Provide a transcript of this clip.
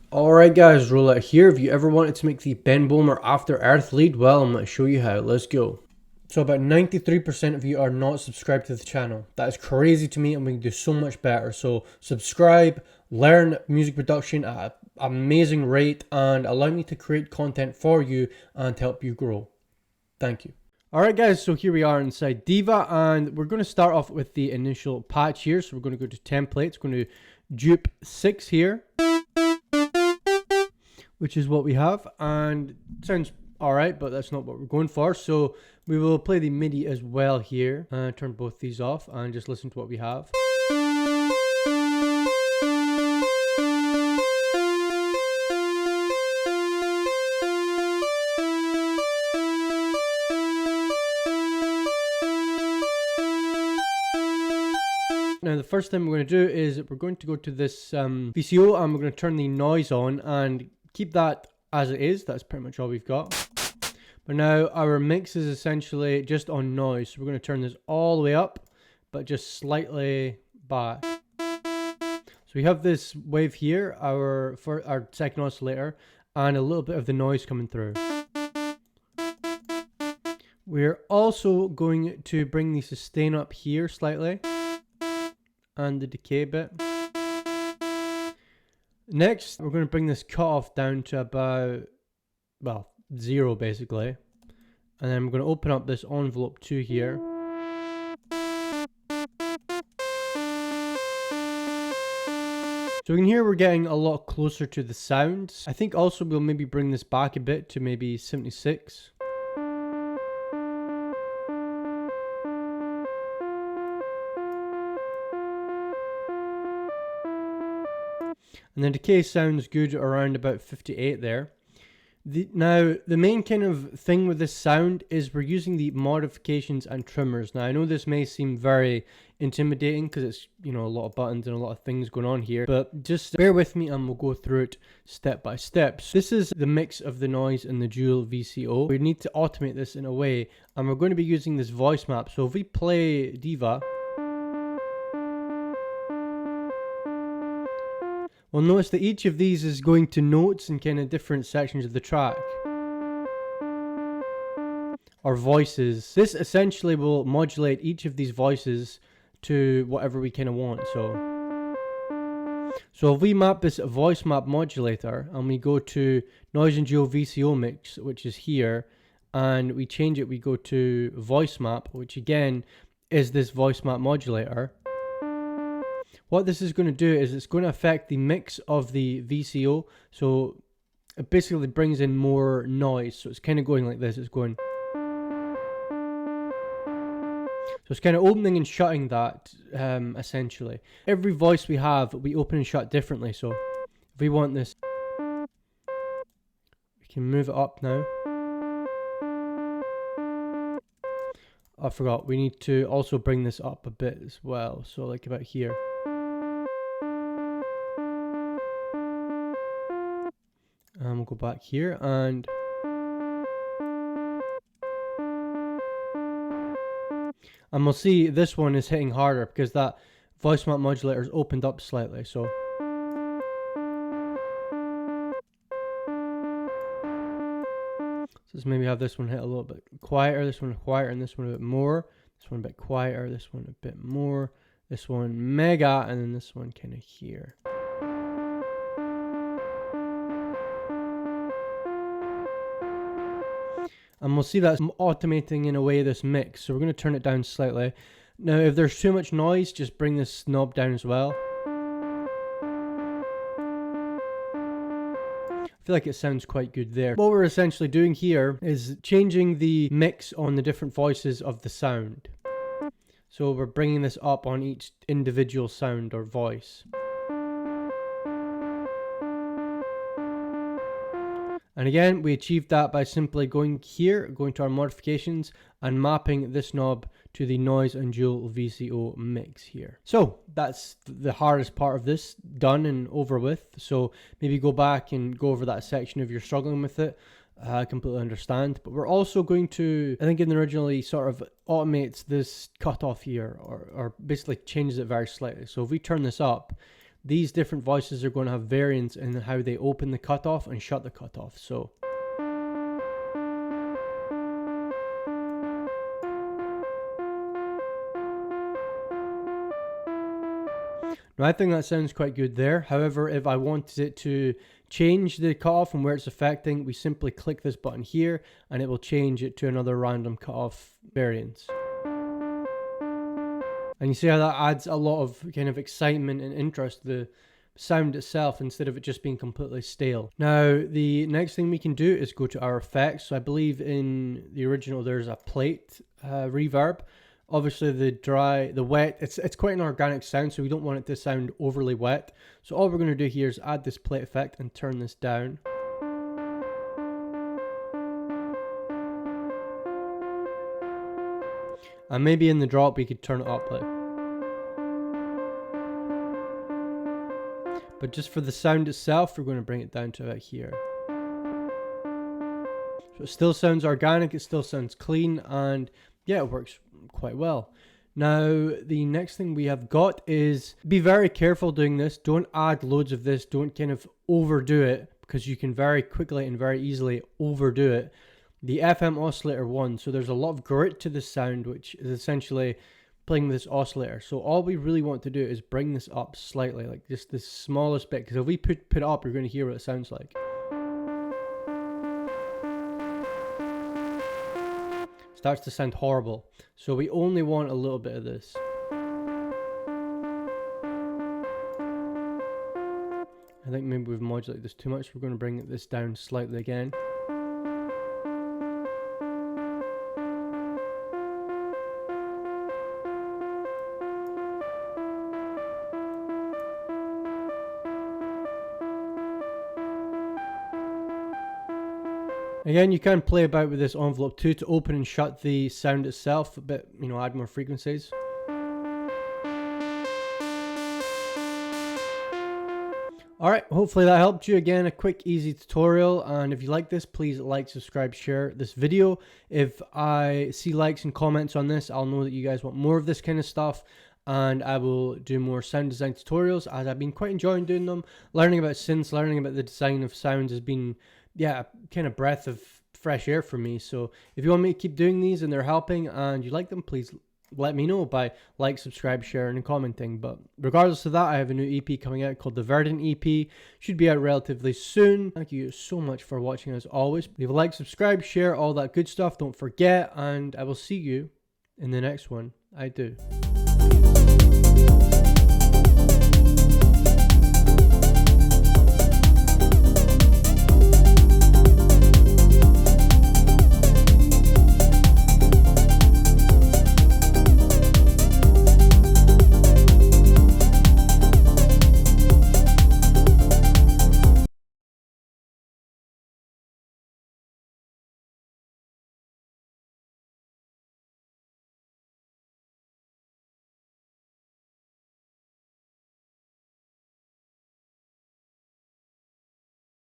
Alright guys, Rxllout here. If you ever wanted to make the Ben Böhmer After Earth lead, well, I'm going to show you how. Let's go. So about 93% of you are not subscribed to the channel. That is crazy to me and we can do so much better. So subscribe, learn music production at an amazing rate and allow me to create content for you and help you grow. Thank you. Alright guys, so here we are inside Diva and we're going to start off with the initial patch here. So we're going to go to templates, going to dupe 6 here, which is what we have, and it sounds alright, but that's not what we're going for. So we will play the MIDI as well here, and turn both these off and just listen to what we have. Now the first thing we're going to do is we're going to go to this VCO and we're going to turn the noise on and keep that as it is. That's pretty much all we've got. But now our mix is essentially just on noise. So we're going to turn this all the way up, but just slightly back. So we have this wave here, our second oscillator, and a little bit of the noise coming through. We're also going to bring the sustain up here slightly, and the decay bit. Next, we're going to bring this cutoff down to about, well, 0 basically. And then we're going to open up this envelope 2 here. So we can hear we're getting a lot closer to the sound. I think also we'll maybe bring this back a bit to maybe 76. And the decay sounds good around about 58 there. Now, the main kind of thing with this sound is we're using the modifications and trimmers. Now, I know this may seem very intimidating because it's, you know, a lot of buttons and a lot of things going on here, but just bear with me and we'll go through it step by step. So this is the mix of the noise and the dual VCO. We need to automate this in a way, and we're going to be using this voice map. So if we play Diva, well, notice that each of these is going to notes in kind of different sections of the track, or voices. This essentially will modulate each of these voices to whatever we kind of want. So if we map this voice map modulator and we go to noise and dual VCO mix, which is here, and we change it, we go to voice map, which again is this voice map modulator. What this is going to do is it's going to affect the mix of the VCO. So it basically brings in more noise. So it's kind of going like this. It's going. So it's kind of opening and shutting that, essentially. Every voice we have, we open and shut differently. So if we want this, we can move it up now. I forgot, we need to also bring this up a bit as well. So like about here. And we'll go back here and we'll see this one is hitting harder because that voice map modulator is opened up slightly. So let's maybe have this one hit a little bit quieter, this one quieter, and this one a bit more. This one a bit quieter, this one a bit more, this one mega, and then this one kind of here. And we'll see that's automating in a way this mix. So we're going to turn it down slightly. Now, if there's too much noise, just bring this knob down as well. I feel like it sounds quite good there. What we're essentially doing here is changing the mix on the different voices of the sound. So we're bringing this up on each individual sound or voice. And again, we achieved that by simply going here, going to our modifications, and mapping this knob to the noise and dual VCO mix here. So that's the hardest part of this done and over with. So maybe go back and go over that section if you're struggling with it. I completely understand. But we're also going to, I think in the originally sort of automates this cutoff here, or basically changes it very slightly. So if we turn this up, these different voices are going to have variance in how they open the cutoff and shut the cutoff. So now, I think that sounds quite good there. However, if I wanted it to change the cutoff and where it's affecting, we simply click this button here and it will change it to another random cutoff variance. And you see how that adds a lot of kind of excitement and interest to the sound itself instead of it just being completely stale. Now, the next thing we can do is go to our effects. So I believe in the original there's a plate reverb. Obviously the wet, it's quite an organic sound, so we don't want it to sound overly wet. So all we're going to do here is add this plate effect and turn this down. And maybe in the drop we could turn it up like. But just for the sound itself, we're going to bring it down to about here. So it still sounds organic, it still sounds clean, and yeah, it works quite well. Now, the next thing we have got is be very careful doing this. Don't add loads of this. Don't kind of overdo it, because you can very quickly and very easily overdo it. The FM oscillator 1, so there's a lot of grit to the sound, which is essentially playing with this oscillator. So all we really want to do is bring this up slightly, like just the smallest bit, because if we put it up, you're going to hear what it sounds like. Starts to sound horrible. So we only want a little bit of this. I think maybe we've modulated this too much. We're going to bring this down slightly again. Again, you can play about with this envelope too to open and shut the sound itself a bit, you know, add more frequencies. Alright, hopefully that helped you. Again, a quick, easy tutorial, and if you like this, please like, subscribe, share this video. If I see likes and comments on this, I'll know that you guys want more of this kind of stuff, and I will do more sound design tutorials, as I've been quite enjoying doing them. Learning about synths, learning about the design of sounds has been, yeah, kind of breath of fresh air for me. So if you want me to keep doing these and they're helping and you like them, please let me know by like, subscribe, sharing, and commenting. But regardless of that, I have a new EP coming out called the Verdant EP. Should be out relatively soon. Thank you so much for watching as always. Leave a like, subscribe, share, all that good stuff. Don't forget, and I will see you in the next one. I do.